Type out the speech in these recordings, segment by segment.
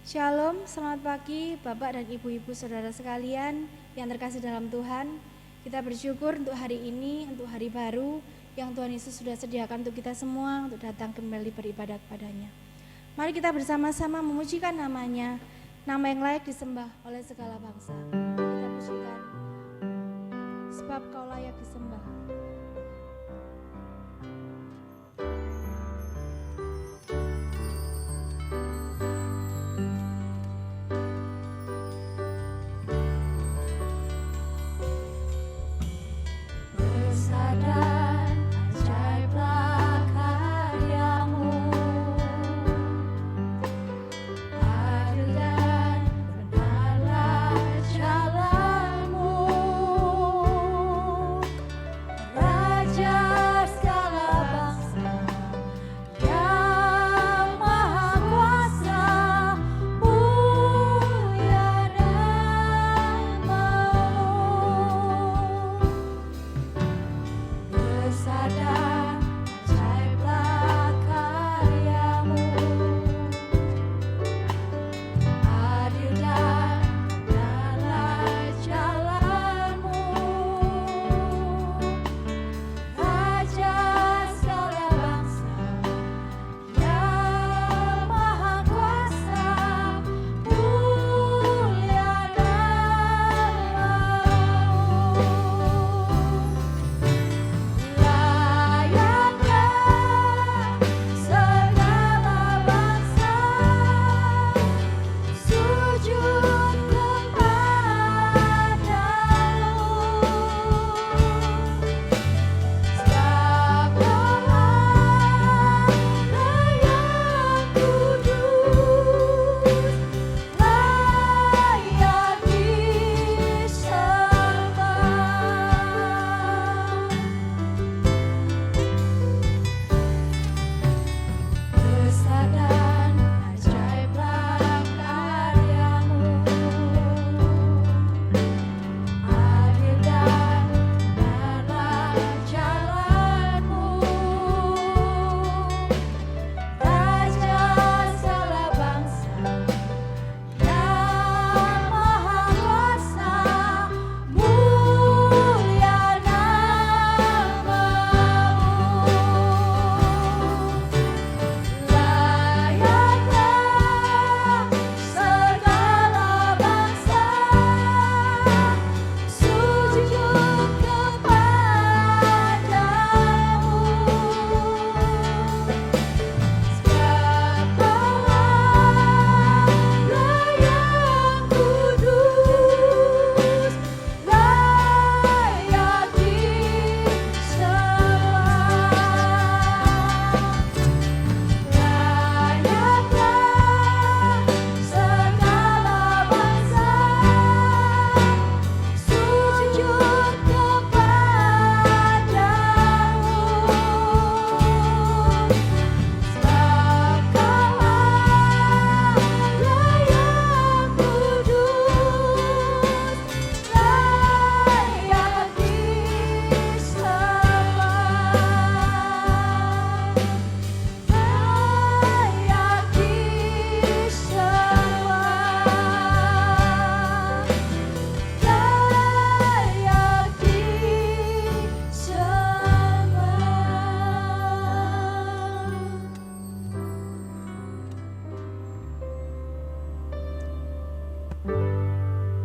Shalom, selamat pagi Bapak dan Ibu-Ibu Saudara sekalian yang terkasih dalam Tuhan. Kita bersyukur untuk hari ini, untuk hari baru yang Tuhan Yesus sudah sediakan untuk kita semua untuk datang kembali beribadah kepadanya. Mari kita bersama-sama memujikan namanya, nama yang layak disembah oleh segala bangsa. Kita pujikan, sebab Kau layak disembah.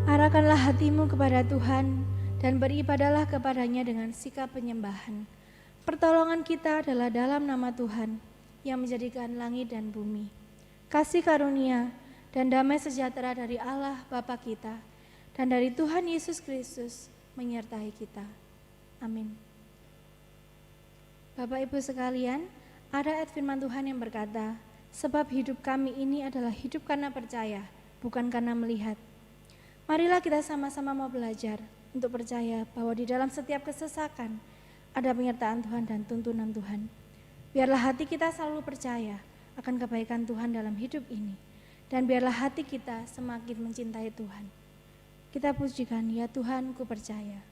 Arahkanlah hatimu kepada Tuhan dan beribadahlah kepadanya dengan sikap penyembahan. Pertolongan kita adalah dalam nama Tuhan yang menjadikan langit dan bumi. Kasih karunia dan damai sejahtera dari Allah Bapa kita dan dari Tuhan Yesus Kristus menyertai kita. Amin. Bapak Ibu sekalian, ada ayat firman Tuhan yang berkata, sebab hidup kami ini adalah hidup karena percaya, bukan karena melihat. Marilah kita sama-sama mau belajar untuk percaya bahwa di dalam setiap kesesakan ada penyertaan Tuhan dan tuntunan Tuhan. Biarlah hati kita selalu percaya akan kebaikan Tuhan dalam hidup ini. Dan biarlah hati kita semakin mencintai Tuhan. Kita pujikan, ya Tuhan, ku percaya.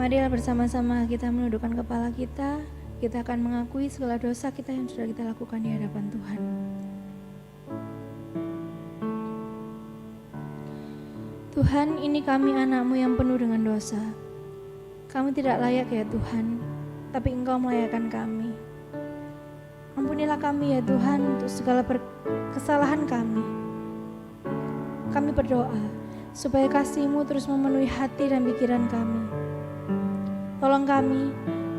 Marilah bersama-sama kita menundukkan kepala kita. Kita akan mengakui segala dosa kita yang sudah kita lakukan di hadapan Tuhan. Tuhan, ini kami anak-Mu yang penuh dengan dosa. Kami tidak layak ya Tuhan, tapi Engkau melayakkan kami. Ampunilah kami ya Tuhan untuk segala kesalahan kami. Kami berdoa supaya kasih-Mu terus memenuhi hati dan pikiran kami. Tolong kami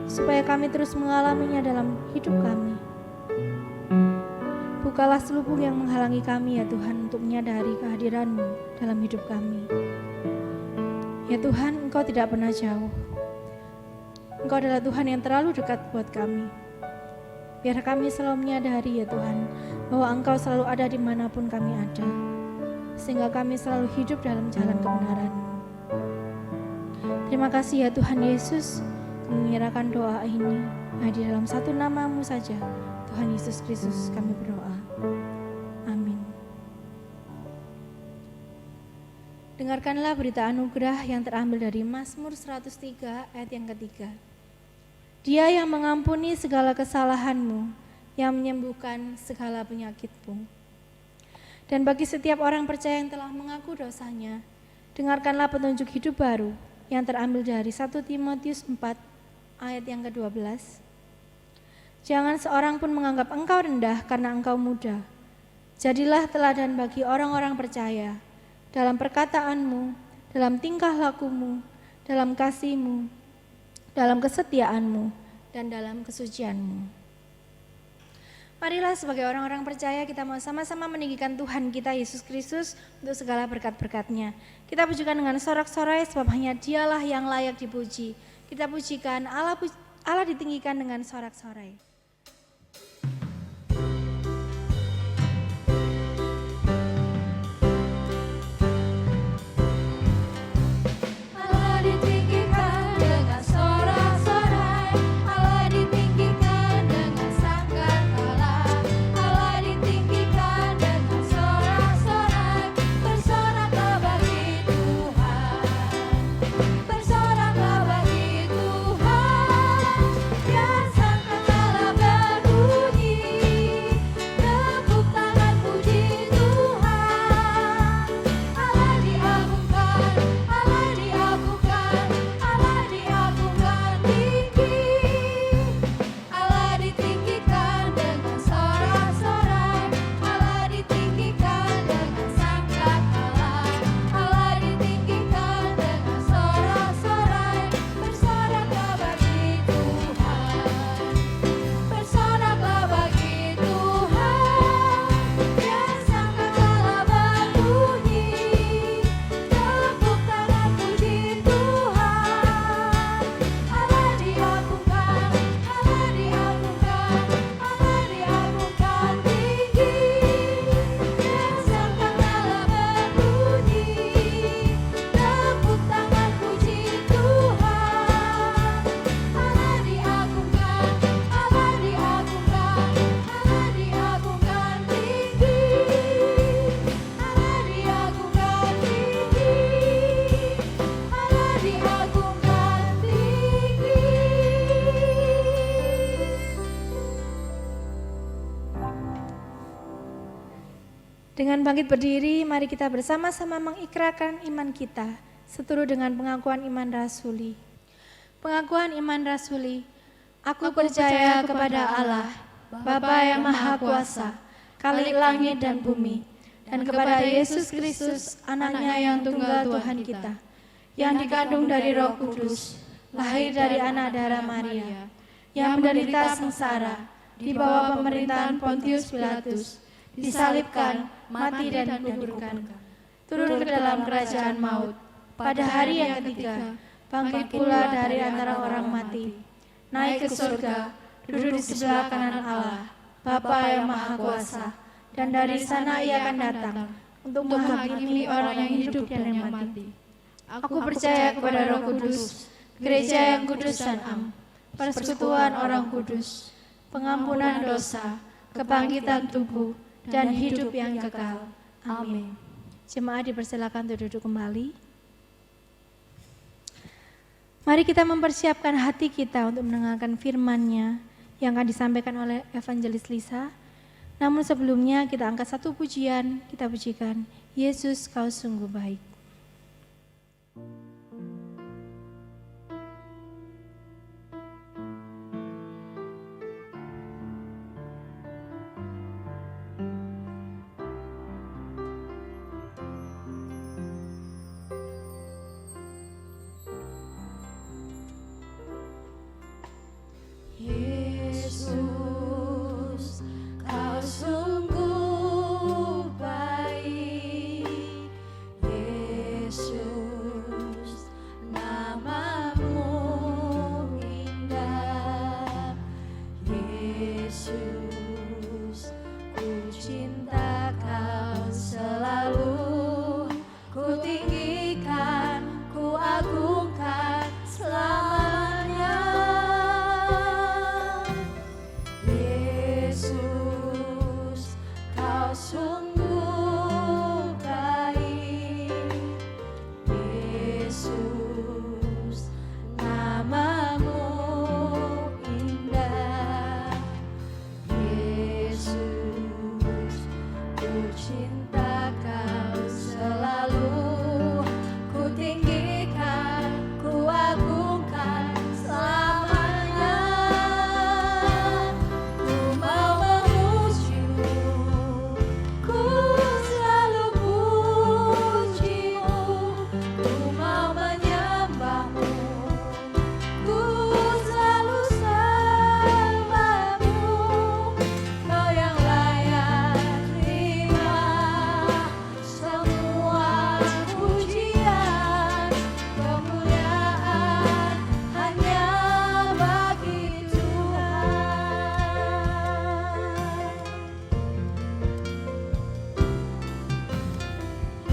supaya kami terus mengalaminya dalam hidup kami. Bukalah selubung yang menghalangi kami ya Tuhan untuk menyadari kehadiran-Mu dalam hidup kami. Ya Tuhan, Engkau tidak pernah jauh. Engkau adalah Tuhan yang terlalu dekat buat kami. Biar kami selalu menyadari ya Tuhan, bahwa Engkau selalu ada dimanapun kami ada. Sehingga kami selalu hidup dalam jalan kebenaran-Mu. Terima kasih ya Tuhan Yesus, kami menyerahkan doa ini di dalam satu nama-Mu saja, Tuhan Yesus Kristus kami berdoa. Amin. Dengarkanlah berita anugerah yang terambil dari Mazmur 103 ayat yang ketiga. Dia yang mengampuni segala kesalahanmu, yang menyembuhkan segala penyakitmu. Dan bagi setiap orang percaya yang telah mengaku dosanya, dengarkanlah petunjuk hidup baru yang terambil dari 1 Timotius 4 ayat yang ke-12. Jangan seorang pun menganggap engkau rendah karena engkau muda. Jadilah teladan bagi orang-orang percaya dalam perkataanmu, dalam tingkah lakumu, dalam kasihmu, dalam kesetiaanmu, dan dalam kesucianmu. Marilah sebagai orang-orang percaya kita mau sama-sama meninggikan Tuhan kita Yesus Kristus untuk segala berkat-berkat-Nya. Kita pujikan dengan sorak-sorai sebab hanya Dialah yang layak dipuji. Kita pujikan Allah ditinggikan dengan sorak-sorai. Dengan bangkit berdiri, mari kita bersama-sama mengikrarkan iman kita, seturut dengan pengakuan iman rasuli. Pengakuan iman rasuli, aku percaya kepada Allah, Bapa yang Maha Kuasa, Khalik langit dan bumi, dan kepada Yesus Kristus, Anaknya yang tunggal Tuhan kita, yang dikandung dari Roh Kudus, lahir dari anak darah Maria, yang menderita sengsara, di bawah pemerintahan Pontius Pilatus, disalibkan, mati dan dikuburkan, turun ke dalam kerajaan maut, pada hari yang ketiga, bangkit pula dari antara orang mati, naik ke surga, duduk di sebelah kanan Allah, Bapa yang Maha Kuasa, dan dari sana Ia akan datang untuk menghakimi orang yang hidup dan yang mati. Aku percaya kepada Roh Kudus, gereja yang kudus dan am, persekutuan orang kudus, pengampunan dosa, kebangkitan tubuh, dan hidup yang kekal. Amin. Jemaat dipersilakan untuk duduk kembali. Mari kita mempersiapkan hati kita untuk mendengarkan firman-Nya yang akan disampaikan oleh Evangelis Lisa. Namun sebelumnya kita angkat satu pujian, kita pujikan, Yesus kau sungguh baik. Yesus, kau sungguh baik. Yesus, namamu indah. Yesus, ku cinta kau selalu. Ku tinggikan, ku agungkan selamanya. Yesus, kau sungguh baik. Yesus, namamu indah. Yesus, ku cinta kau selalu. Ku tinggikan, ku agungkan selamanya. Ku mau memujimu, ku selalu pujimu. Ku mau menyembahmu, ku selalu sembahmu. Kau yang layak terima semua pujian, kemuliaan hanya bagi Tuhan.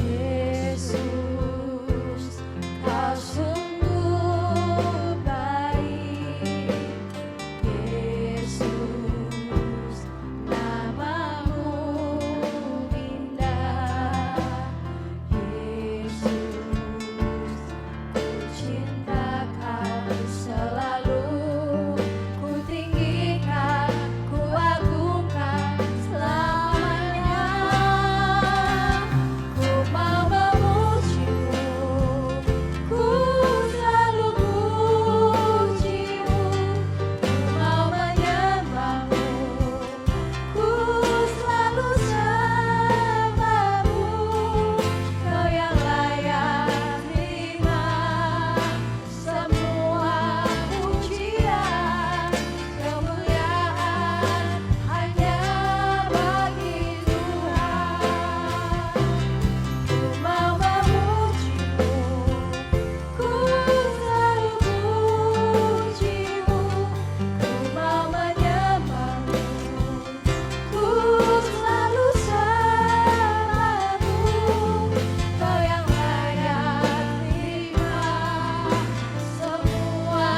Yesus, kau sungguh baik. Yesus, namamu indah. Yesus, ku cinta kau selalu. Ku tinggikan, ku agungkan selamanya. Ku mau memujimu, ku selalu pujimu. Ku mau menyembahmu, ku selalu sembahmu. Kau yang layak terima semua pujian, kemuliaan hanya bagi Tuhan. Ku mau memujimu, ku selalu pujimu. Ku mau menyembahmu, ku selalu sembahmu. Kau yang layak terima semua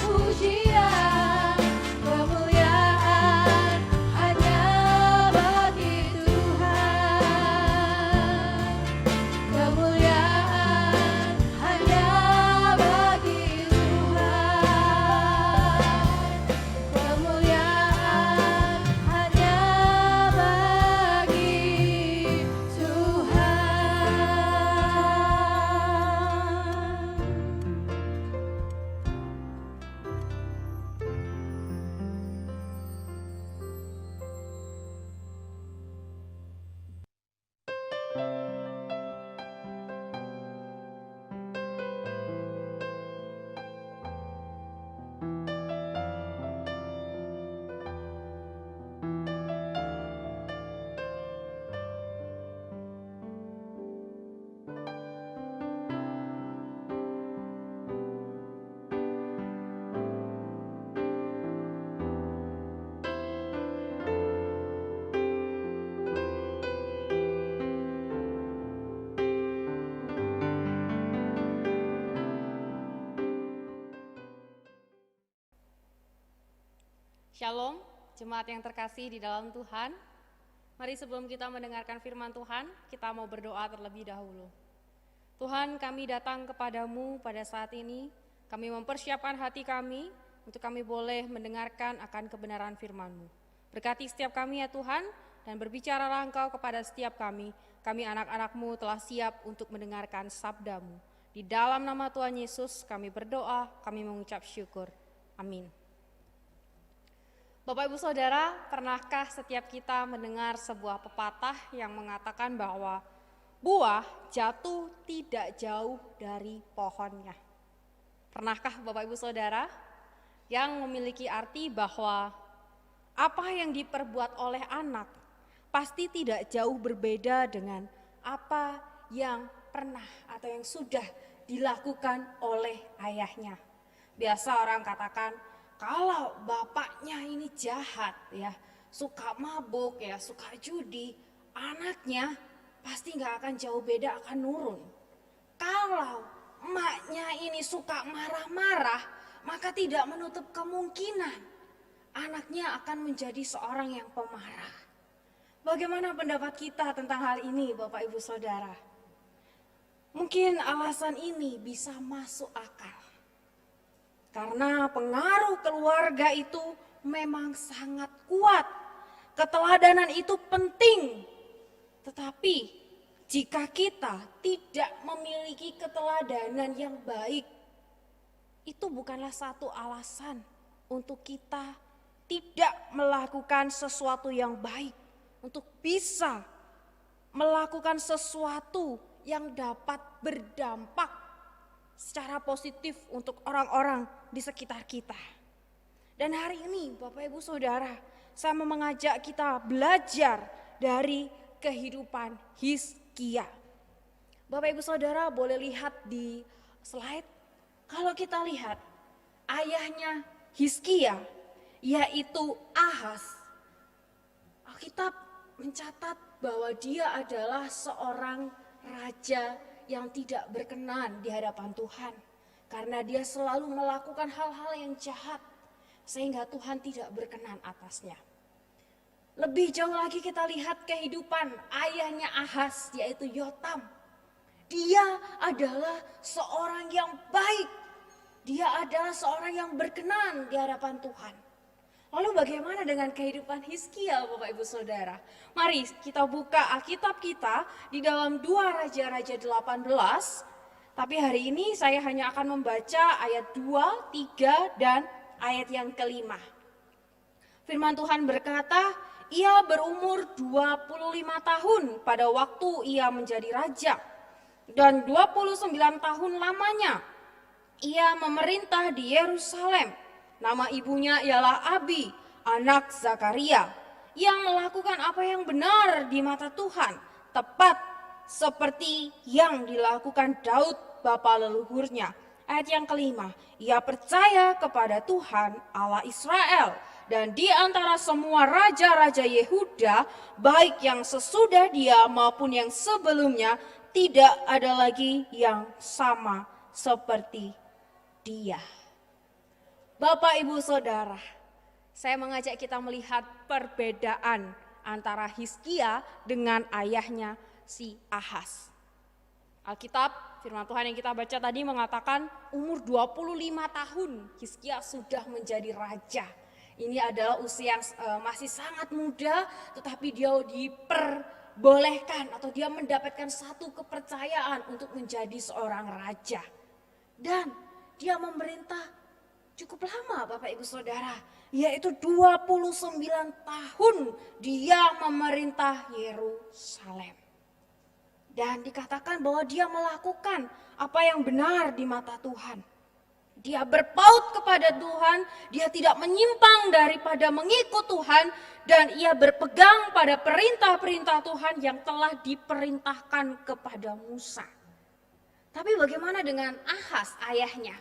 pujian, kemuliaan hanya bagi Tuhan. Kemuliaan hanya bagi Tuhan. Kemuliaan hanya bagi Shalom, jemaat yang terkasih di dalam Tuhan. Mari sebelum kita mendengarkan firman Tuhan, kita mau berdoa terlebih dahulu. Tuhan, kami datang kepadamu pada saat ini Kami mempersiapkan hati kami untuk kami boleh mendengarkan akan kebenaran firman-Mu. Berkati setiap kami ya Tuhan, dan berbicaralah Engkau kepada setiap kami. Kami anak-anak-Mu telah siap untuk mendengarkan sabda-Mu. Di dalam nama Tuhan Yesus kami berdoa, kami mengucap syukur. Amin. Bapak Ibu Saudara, pernahkah setiap kita mendengar sebuah pepatah yang mengatakan bahwa buah jatuh tidak jauh dari pohonnya? Pernahkah Bapak Ibu Saudara? Yang memiliki arti bahwa apa yang diperbuat oleh anak pasti tidak jauh berbeda dengan apa yang pernah atau yang sudah dilakukan oleh ayahnya. Biasa orang katakan, kalau bapaknya ini jahat ya, suka mabuk ya, suka judi, anaknya pasti nggak akan jauh beda, akan nurun. Kalau emaknya ini suka marah-marah, maka tidak menutup kemungkinan anaknya akan menjadi seorang yang pemarah. Bagaimana pendapat kita tentang hal ini, Bapak Ibu Saudara? Mungkin alasan ini bisa masuk akal. Karena pengaruh keluarga itu memang sangat kuat. Keteladanan itu penting. Tetapi jika kita tidak memiliki keteladanan yang baik, itu bukanlah satu alasan untuk kita tidak melakukan sesuatu yang baik, untuk bisa melakukan sesuatu yang dapat berdampak secara positif untuk orang-orang di sekitar kita. Dan hari ini Bapak Ibu Saudara, saya mau mengajak kita belajar dari kehidupan Hizkia. Bapak Ibu Saudara boleh lihat di slide. Kalau kita lihat ayahnya Hizkia, yaitu Ahaz, Alkitab mencatat bahwa dia adalah seorang raja yang tidak berkenan di hadapan Tuhan. Karena dia selalu melakukan hal-hal yang jahat, sehingga Tuhan tidak berkenan atasnya. Lebih jauh lagi kita lihat kehidupan ayahnya Ahaz, yaitu Yotam. Dia adalah seorang yang baik. Dia adalah seorang yang berkenan di hadapan Tuhan. Lalu bagaimana dengan kehidupan Hizkia, Bapak Ibu Saudara? Mari kita buka Alkitab kita di dalam 2 Raja-Raja 18. Tapi hari ini saya hanya akan membaca ayat 2, 3, dan ayat yang kelima. Firman Tuhan berkata, ia berumur 25 tahun pada waktu ia menjadi raja. Dan 29 tahun lamanya ia memerintah di Yerusalem. Nama ibunya ialah Abi, anak Zakaria, yang melakukan apa yang benar di mata Tuhan, tepat seperti yang dilakukan Daud bapa leluhurnya. Ayat yang kelima, ia percaya kepada Tuhan Allah Israel, dan di antara semua raja-raja Yehuda, baik yang sesudah dia maupun yang sebelumnya, tidak ada lagi yang sama seperti dia. Bapak Ibu Saudara, saya mengajak kita melihat perbedaan antara Hizkia dengan ayahnya si Ahaz. Alkitab, firman Tuhan yang kita baca tadi mengatakan umur 25 tahun Hizkia sudah menjadi raja. Ini adalah usia yang masih sangat muda, tetapi dia diperbolehkan atau dia mendapatkan satu kepercayaan untuk menjadi seorang raja. Dan dia memerintah cukup lama Bapak Ibu Saudara, yaitu 29 tahun dia memerintah Yerusalem. Dan dikatakan bahwa dia melakukan apa yang benar di mata Tuhan. Dia berpaut kepada Tuhan, dia tidak menyimpang daripada mengikut Tuhan, dan ia berpegang pada perintah-perintah Tuhan yang telah diperintahkan kepada Musa. Tapi bagaimana dengan Ahaz ayahnya?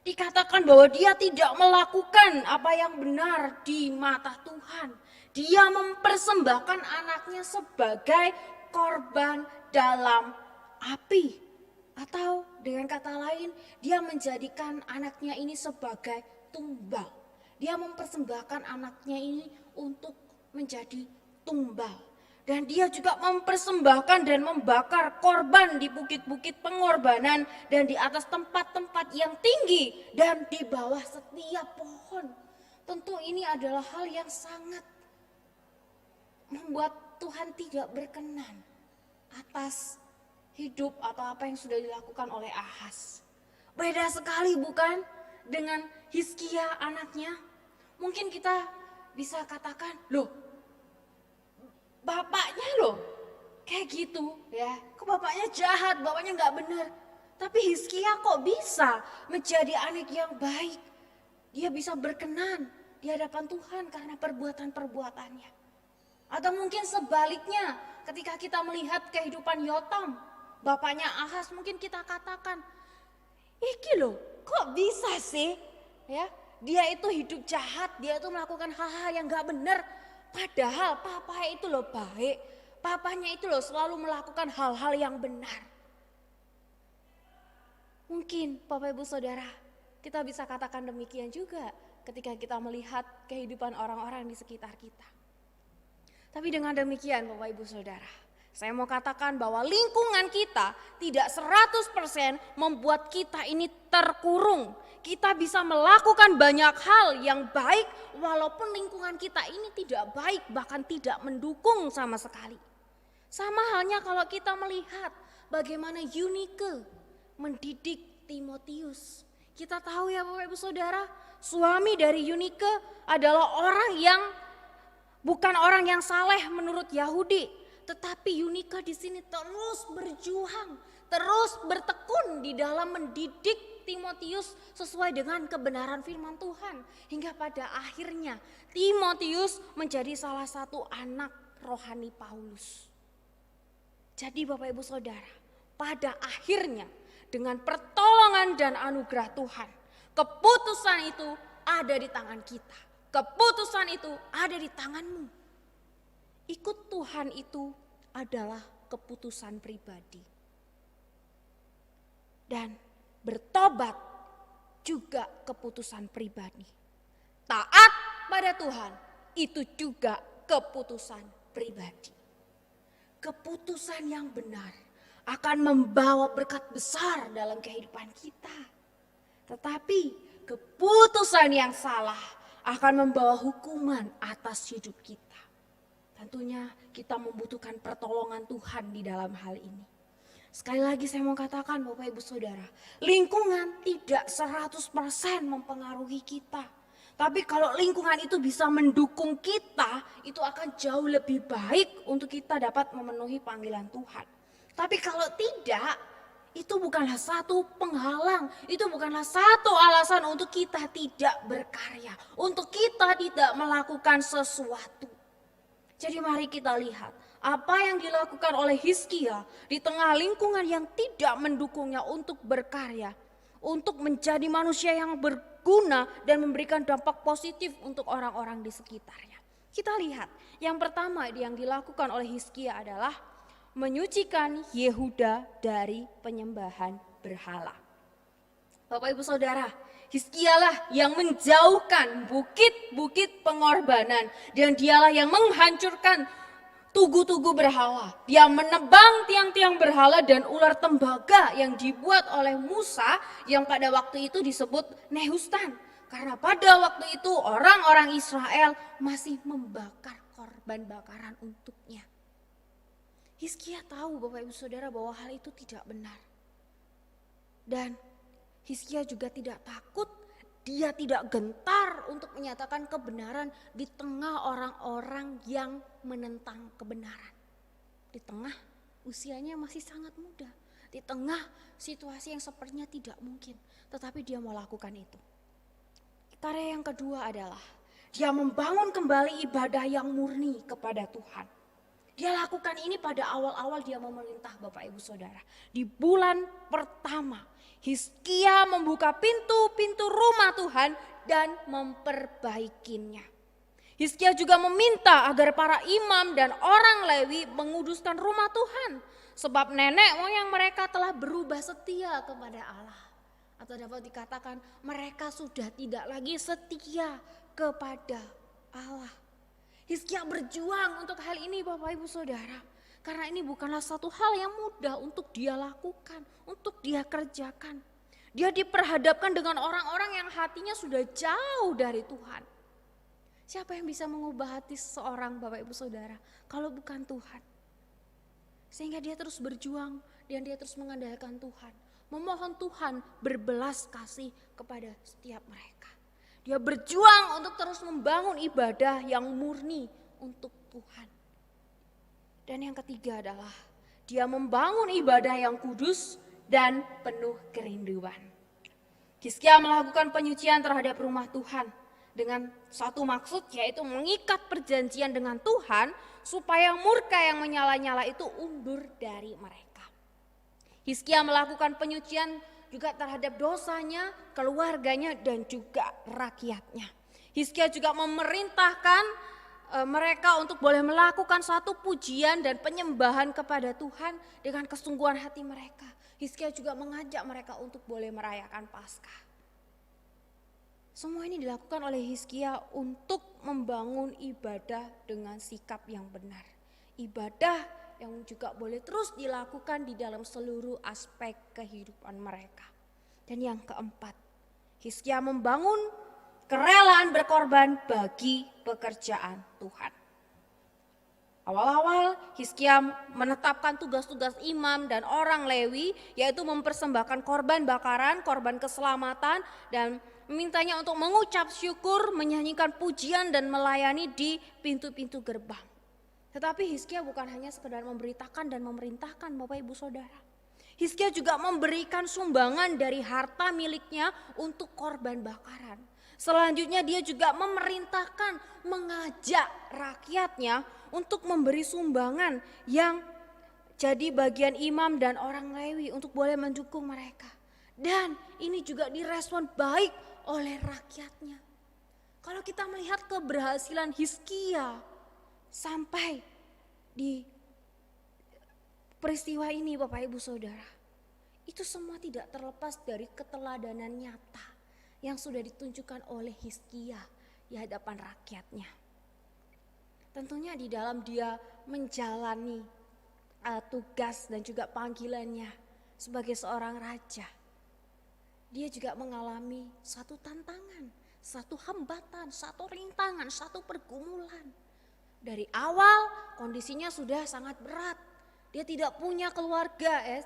Dikatakan bahwa dia tidak melakukan apa yang benar di mata Tuhan. Dia mempersembahkan anaknya sebagai korban dalam api. Atau dengan kata lain, dia menjadikan anaknya ini sebagai tumbal. Dia mempersembahkan anaknya ini untuk menjadi tumbal. Dan dia juga mempersembahkan dan membakar korban di bukit-bukit pengorbanan dan di atas tempat-tempat yang tinggi dan di bawah setiap pohon. Tentu ini adalah hal yang sangat membuat Tuhan tidak berkenan atas hidup atau apa yang sudah dilakukan oleh Ahaz. Beda sekali bukan dengan Hizkia anaknya? Mungkin kita bisa katakan, loh bapaknya loh kayak gitu ya. Kok bapaknya jahat, bapaknya nggak benar. Tapi Hizkia kok bisa menjadi anak yang baik. Dia bisa berkenan di hadapan Tuhan karena perbuatan-perbuatannya. Atau mungkin sebaliknya, ketika kita melihat kehidupan Yotam, bapaknya Ahaz, mungkin kita katakan, iki loh kok bisa sih ya, dia itu hidup jahat, dia itu melakukan hal-hal yang gak benar. Padahal papanya itu loh baik, papanya itu loh selalu melakukan hal-hal yang benar. Mungkin Bapak Ibu Saudara, kita bisa katakan demikian juga ketika kita melihat kehidupan orang-orang di sekitar kita. Tapi dengan demikian Bapak Ibu Saudara, saya mau katakan bahwa lingkungan kita tidak 100% membuat kita ini terkurung. Kita bisa melakukan banyak hal yang baik walaupun lingkungan kita ini tidak baik, bahkan tidak mendukung sama sekali. Sama halnya kalau kita melihat bagaimana Eunike mendidik Timotius. Kita tahu ya Bapak Ibu Saudara, suami dari Eunike adalah orang yang bukan orang yang saleh menurut Yahudi, tetapi Eunike di sini terus berjuang, terus bertekun di dalam mendidik Timotius sesuai dengan kebenaran firman Tuhan. Hingga pada akhirnya Timotius menjadi salah satu anak rohani Paulus. Jadi Bapak Ibu Saudara, pada akhirnya dengan pertolongan dan anugerah Tuhan, keputusan itu ada di tangan kita. Keputusan itu ada di tanganmu. Ikut Tuhan itu adalah keputusan pribadi. Dan bertobat juga keputusan pribadi. Taat pada Tuhan itu juga keputusan pribadi. Keputusan yang benar akan membawa berkat besar dalam kehidupan kita. Tetapi keputusan yang salah akan membawa hukuman atas hidup kita. Tentunya kita membutuhkan pertolongan Tuhan di dalam hal ini. Sekali lagi saya mau katakan Bapak Ibu Saudara, lingkungan tidak 100% mempengaruhi kita. Tapi kalau lingkungan itu bisa mendukung kita, itu akan jauh lebih baik untuk kita dapat memenuhi panggilan Tuhan. Tapi kalau tidak, itu bukanlah satu penghalang, itu bukanlah satu alasan untuk kita tidak berkarya, untuk kita tidak melakukan sesuatu. Jadi mari kita lihat apa yang dilakukan oleh Hizkia di tengah lingkungan yang tidak mendukungnya untuk berkarya, untuk menjadi manusia yang berguna dan memberikan dampak positif untuk orang-orang di sekitarnya. Kita lihat, yang pertama yang dilakukan oleh Hizkia adalah menyucikan Yehuda dari penyembahan berhala. Bapak Ibu Saudara, Hizkialah yang menjauhkan bukit-bukit pengorbanan dan dialah yang menghancurkan tugu-tugu berhala. Dia menebang tiang-tiang berhala dan ular tembaga yang dibuat oleh Musa yang pada waktu itu disebut Nehustan. Karena pada waktu itu orang-orang Israel masih membakar korban bakaran untuknya. Hizkia tahu Bapak Ibu Saudara bahwa hal itu tidak benar. Dan Hizkia juga tidak takut, dia tidak gentar untuk menyatakan kebenaran di tengah orang-orang yang menentang kebenaran. Di tengah usianya masih sangat muda, di tengah situasi yang sepertinya tidak mungkin, tetapi dia mau lakukan itu. Karya yang kedua adalah dia membangun kembali ibadah yang murni kepada Tuhan. Dia lakukan ini pada awal-awal dia memerintah Bapak Ibu Saudara. Di bulan pertama, Hizkia membuka pintu-pintu rumah Tuhan dan memperbaikinya. Hizkia juga meminta agar para imam dan orang Lewi menguduskan rumah Tuhan. Sebab nenek moyang mereka telah berubah setia kepada Allah. Atau dapat dikatakan mereka sudah tidak lagi setia kepada Allah. Hizkia berjuang untuk hal ini Bapak Ibu Saudara. Karena ini bukanlah satu hal yang mudah untuk dia lakukan, untuk dia kerjakan. Dia diperhadapkan dengan orang-orang yang hatinya sudah jauh dari Tuhan. Siapa yang bisa mengubah hati seseorang Bapak Ibu Saudara kalau bukan Tuhan? Sehingga dia terus berjuang dan dia terus mengandalkan Tuhan. Memohon Tuhan berbelas kasih kepada setiap mereka. Dia berjuang untuk terus membangun ibadah yang murni untuk Tuhan. Dan yang ketiga adalah dia membangun ibadah yang kudus dan penuh kerinduan. Hizkia melakukan penyucian terhadap rumah Tuhan dengan satu maksud, yaitu mengikat perjanjian dengan Tuhan supaya murka yang menyala-nyala itu undur dari mereka. Hizkia melakukan penyucian juga terhadap dosanya, keluarganya, dan juga rakyatnya. Hizkia juga memerintahkan mereka untuk boleh melakukan satu pujian dan penyembahan kepada Tuhan dengan kesungguhan hati mereka. Hizkia juga mengajak mereka untuk boleh merayakan Paskah. Semua ini dilakukan oleh Hizkia untuk membangun ibadah dengan sikap yang benar. Ibadah yang juga boleh terus dilakukan di dalam seluruh aspek kehidupan mereka. Dan yang keempat, Hizkia membangun kerelaan berkorban bagi pekerjaan Tuhan. Awal-awal Hizkia menetapkan tugas-tugas imam dan orang Lewi, yaitu mempersembahkan korban bakaran, korban keselamatan, dan memintanya untuk mengucap syukur, menyanyikan pujian dan melayani di pintu-pintu gerbang. Tetapi Hizkia bukan hanya sekedar memberitakan dan memerintahkan Bapak Ibu Saudara. Hizkia juga memberikan sumbangan dari harta miliknya untuk korban bakaran. Selanjutnya dia juga memerintahkan, mengajak rakyatnya untuk memberi sumbangan yang jadi bagian imam dan orang Lewi untuk boleh mendukung mereka. Dan ini juga direspon baik oleh rakyatnya. Kalau kita melihat keberhasilan Hizkia sampai di peristiwa ini Bapak Ibu Saudara, itu semua tidak terlepas dari keteladanan nyata yang sudah ditunjukkan oleh Hizkia di hadapan rakyatnya. Tentunya di dalam dia menjalani tugas dan juga panggilannya sebagai seorang raja, dia juga mengalami satu tantangan, satu hambatan, satu rintangan, satu pergumulan. Dari awal kondisinya sudah sangat berat. Dia tidak punya keluarga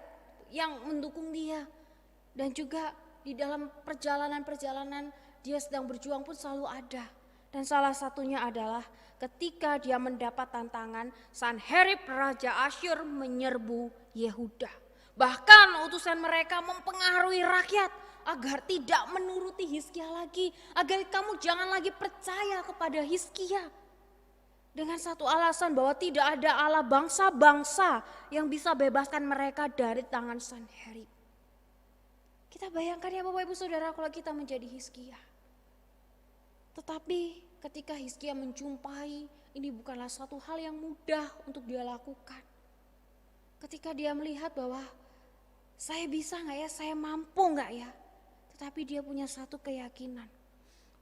yang mendukung dia. Dan juga di dalam perjalanan-perjalanan dia sedang berjuang pun selalu ada. Dan salah satunya adalah ketika dia mendapat tantangan Sanherib Raja Asyur menyerbu Yehuda. Bahkan utusan mereka mempengaruhi rakyat agar tidak menuruti Hizkia lagi. Agar kamu jangan lagi percaya kepada Hizkia. Dengan satu alasan bahwa tidak ada Allah bangsa-bangsa yang bisa bebaskan mereka dari tangan Sanherib. Kita bayangkan ya Bapak Ibu Saudara kalau kita menjadi Hizkia. Tetapi ketika Hizkia menjumpai, ini bukanlah satu hal yang mudah untuk dia lakukan. Ketika dia melihat bahwa saya bisa gak ya, saya mampu gak ya. Tetapi dia punya satu keyakinan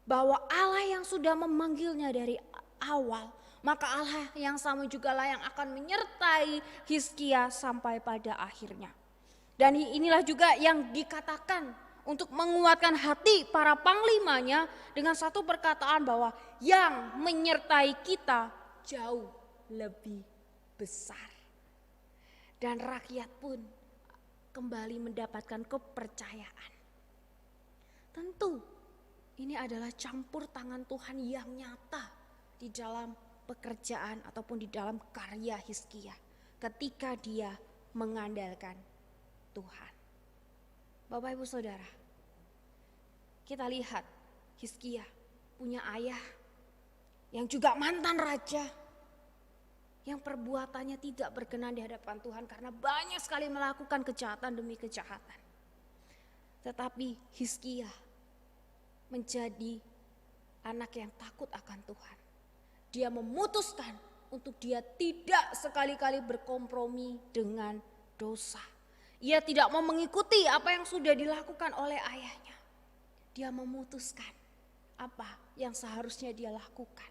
bahwa Allah yang sudah memanggilnya dari awal, maka Allah yang sama juga lah yang akan menyertai Hizkia sampai pada akhirnya. Dan inilah juga yang dikatakan untuk menguatkan hati para panglimanya dengan satu perkataan bahwa yang menyertai kita jauh lebih besar. Dan rakyat pun kembali mendapatkan kepercayaan. Tentu ini adalah campur tangan Tuhan yang nyata di dalam pekerjaan ataupun di dalam karya Hizkia ketika dia mengandalkan Tuhan. Bapak Ibu Saudara, kita lihat Hizkia punya ayah yang juga mantan raja, yang perbuatannya tidak berkenan di hadapan Tuhan karena banyak sekali melakukan kejahatan demi kejahatan. Tetapi Hizkia menjadi anak yang takut akan Tuhan. Dia memutuskan untuk dia tidak sekali-kali berkompromi dengan dosa. Ia tidak mau mengikuti apa yang sudah dilakukan oleh ayahnya. Dia memutuskan apa yang seharusnya dia lakukan.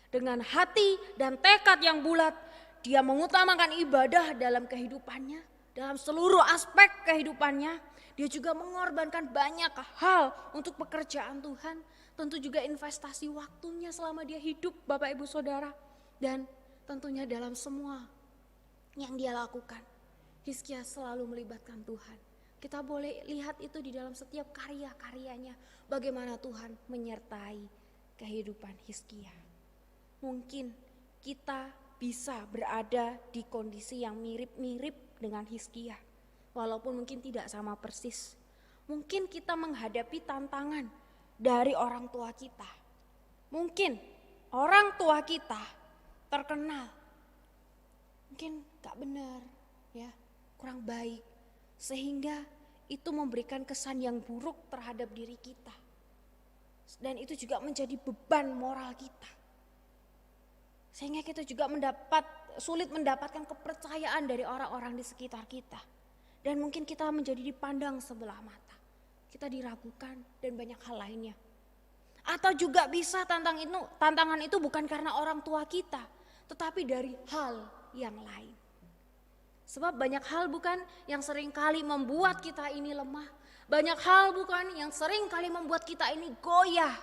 Dengan hati dan tekad yang bulat, dia mengutamakan ibadah dalam kehidupannya, dalam seluruh aspek kehidupannya. Dia juga mengorbankan banyak hal untuk pekerjaan Tuhan. Tentu juga investasi waktunya selama dia hidup, Bapak Ibu Saudara. Dan tentunya dalam semua yang dia lakukan, Hizkia selalu melibatkan Tuhan. Kita boleh lihat itu di dalam setiap karya-karyanya, bagaimana Tuhan menyertai kehidupan Hizkia. Mungkin kita bisa berada di kondisi yang mirip-mirip dengan Hizkia, walaupun mungkin tidak sama persis. Mungkin kita menghadapi tantangan dari orang tua kita. Mungkin orang tua kita terkenal, mungkin gak benar, ya, kurang baik, sehingga itu memberikan kesan yang buruk terhadap diri kita. Dan itu juga menjadi beban moral kita. Sehingga kita juga sulit mendapatkan kepercayaan dari orang-orang di sekitar kita. Dan mungkin kita menjadi dipandang sebelah mata. Kita diragukan dan banyak hal lainnya. Atau juga bisa tantangan itu bukan karena orang tua kita, tetapi dari hal yang lain. Sebab banyak hal bukan yang seringkali membuat kita ini lemah. Banyak hal bukan yang seringkali membuat kita ini goyah.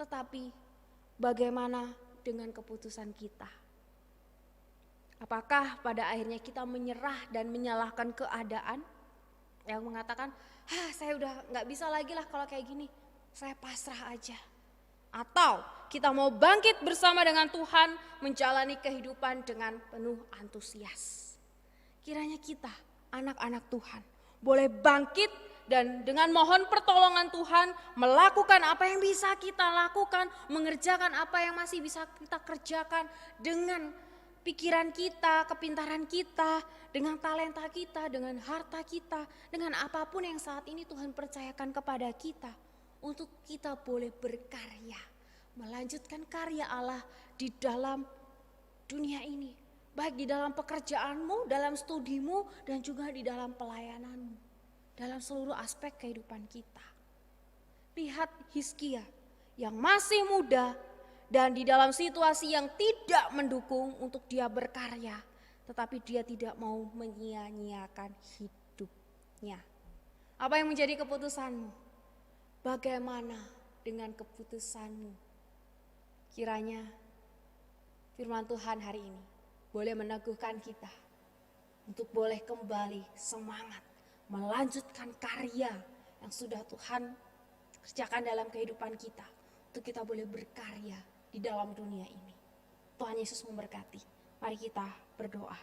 Tetapi bagaimana dengan keputusan kita? Apakah pada akhirnya kita menyerah dan menyalahkan keadaan? Yang mengatakan, saya udah gak bisa lagi lah kalau kayak gini, saya pasrah aja. Atau kita mau bangkit bersama dengan Tuhan, menjalani kehidupan dengan penuh antusias. Kiranya kita, anak-anak Tuhan, boleh bangkit dan dengan mohon pertolongan Tuhan, melakukan apa yang bisa kita lakukan, mengerjakan apa yang masih bisa kita kerjakan dengan pikiran kita, kepintaran kita, dengan talenta kita, dengan harta kita, dengan apapun yang saat ini Tuhan percayakan kepada kita, untuk kita boleh berkarya, melanjutkan karya Allah di dalam dunia ini, baik di dalam pekerjaanmu, dalam studimu, dan juga di dalam pelayananmu, dalam seluruh aspek kehidupan kita. Lihat Hizkia yang masih muda dan di dalam situasi yang tidak mendukung untuk dia berkarya, tetapi dia tidak mau menyia-nyiakan hidupnya. Apa yang menjadi keputusanmu? Bagaimana dengan keputusanmu? Kiranya firman Tuhan hari ini boleh meneguhkan kita untuk boleh kembali semangat melanjutkan karya yang sudah Tuhan kerjakan dalam kehidupan kita, untuk kita boleh berkarya di dalam dunia ini. Tuhan Yesus memberkati. Mari kita berdoa.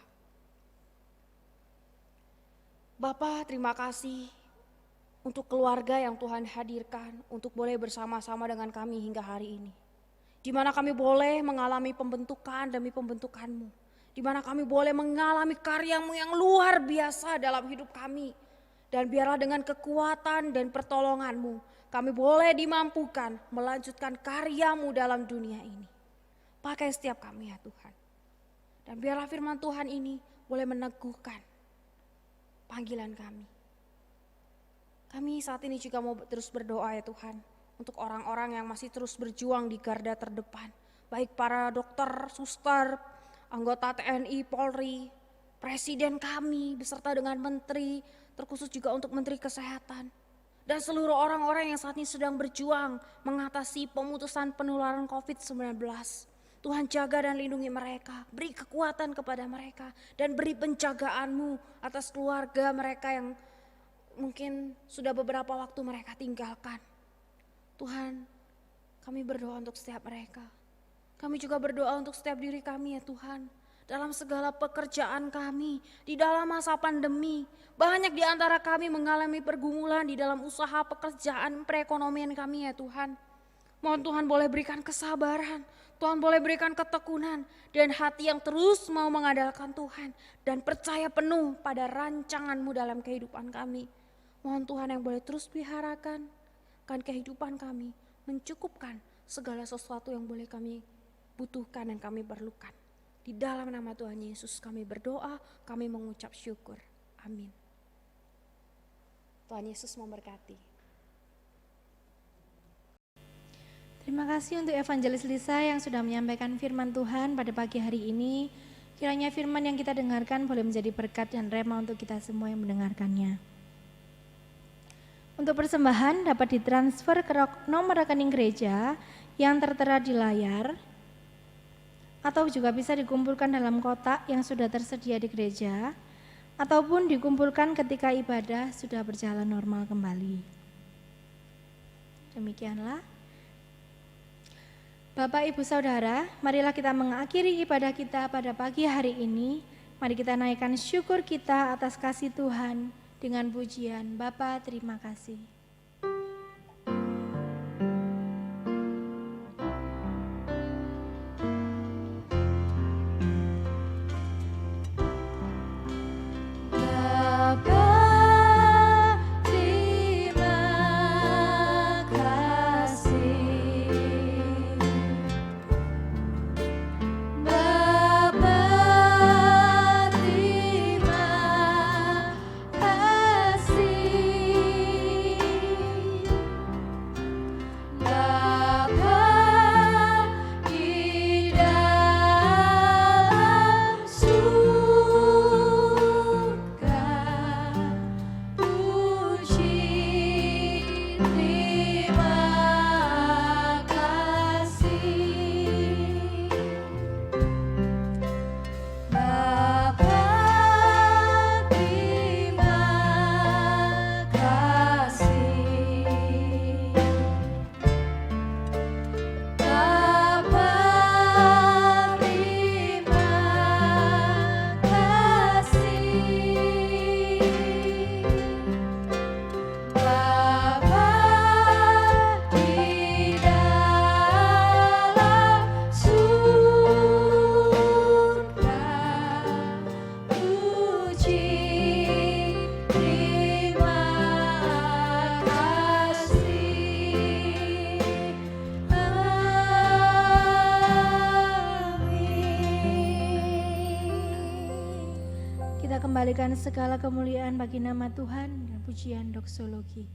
Bapa, terima kasih untuk keluarga yang Tuhan hadirkan untuk boleh bersama-sama dengan kami hingga hari ini. Di mana kami boleh mengalami pembentukan demi pembentukan-Mu. Di mana kami boleh mengalami karya-Mu yang luar biasa dalam hidup kami. Dan biarlah dengan kekuatan dan pertolongan-Mu, kami boleh dimampukan melanjutkan karya-Mu dalam dunia ini. Pakai setiap kami ya Tuhan. Dan biarlah firman Tuhan ini boleh meneguhkan panggilan kami. Kami saat ini juga mau terus berdoa ya Tuhan, untuk orang-orang yang masih terus berjuang di garda terdepan. Baik para dokter, suster, anggota TNI, Polri, Presiden kami beserta dengan menteri, terkhusus juga untuk Menteri Kesehatan. Dan seluruh orang-orang yang saat ini sedang berjuang mengatasi pemutusan penularan COVID-19. Tuhan jaga dan lindungi mereka, beri kekuatan kepada mereka, dan beri penjagaan-Mu atas keluarga mereka yang mungkin sudah beberapa waktu mereka tinggalkan. Tuhan, kami berdoa untuk setiap mereka. Kami juga berdoa untuk setiap diri kami ya Tuhan. Dalam segala pekerjaan kami, di dalam masa pandemi, banyak di antara kami mengalami pergumulan di dalam usaha pekerjaan perekonomian kami ya Tuhan. Mohon Tuhan boleh berikan kesabaran, Tuhan boleh berikan ketekunan dan hati yang terus mau mengandalkan Tuhan dan percaya penuh pada rancangan-Mu dalam kehidupan kami. Mohon Tuhan yang boleh terus peliharakan kan kehidupan kami, mencukupkan segala sesuatu yang boleh kami butuhkan dan kami perlukan. Di dalam nama Tuhan Yesus kami berdoa, kami mengucap syukur. Amin. Tuhan Yesus memberkati. Terima kasih untuk Evangelis Lisa yang sudah menyampaikan firman Tuhan pada pagi hari ini. Kiranya firman yang kita dengarkan boleh menjadi berkat dan rema untuk kita semua yang mendengarkannya. Untuk persembahan dapat ditransfer ke nomor rekening gereja yang tertera di layar, atau juga bisa dikumpulkan dalam kotak yang sudah tersedia di gereja, ataupun dikumpulkan ketika ibadah sudah berjalan normal kembali. Demikianlah. Bapak, Ibu, Saudara, marilah kita mengakhiri ibadah kita pada pagi hari ini. Mari kita naikkan syukur kita atas kasih Tuhan dengan pujian. Bapa, terima kasih. Kembalikan segala kemuliaan bagi nama Tuhan dan pujian doksologi.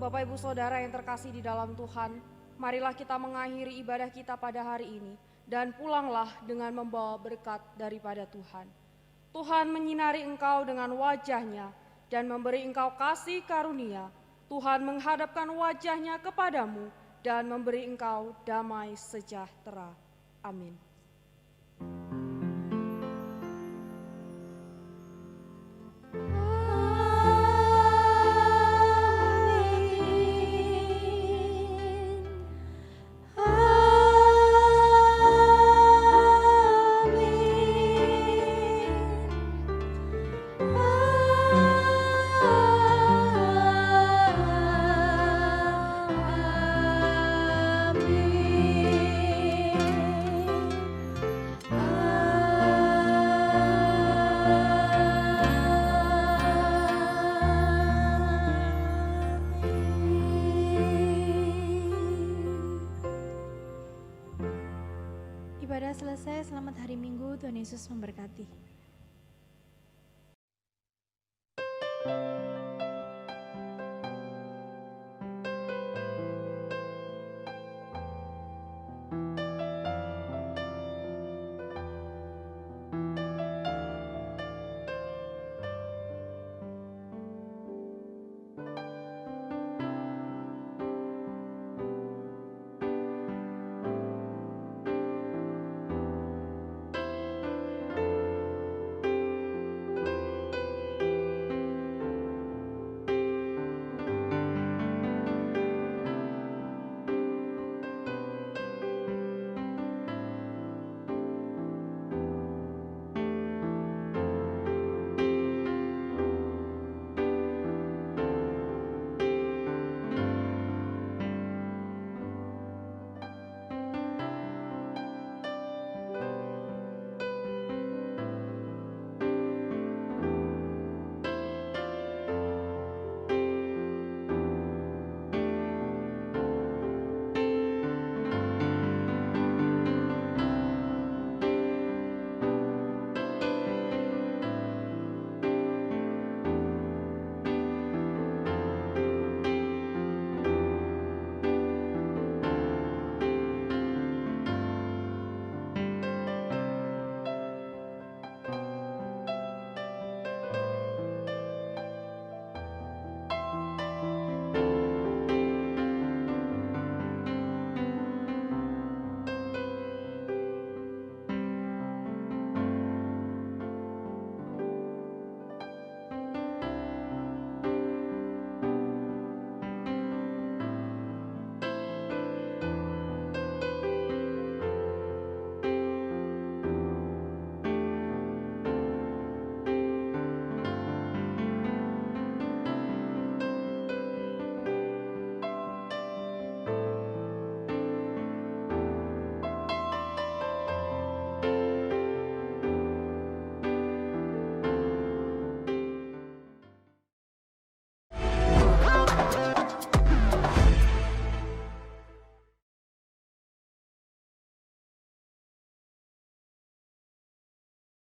Bapak, Ibu, Saudara yang terkasih di dalam Tuhan, marilah kita mengakhiri ibadah kita pada hari ini dan pulanglah dengan membawa berkat daripada Tuhan. Tuhan menyinari engkau dengan wajah-Nya dan memberi engkau kasih karunia. Tuhan menghadapkan wajah-Nya kepadamu dan memberi engkau damai sejahtera. Amin. Ibadah selesai, selamat hari Minggu, Tuhan Yesus memberkati.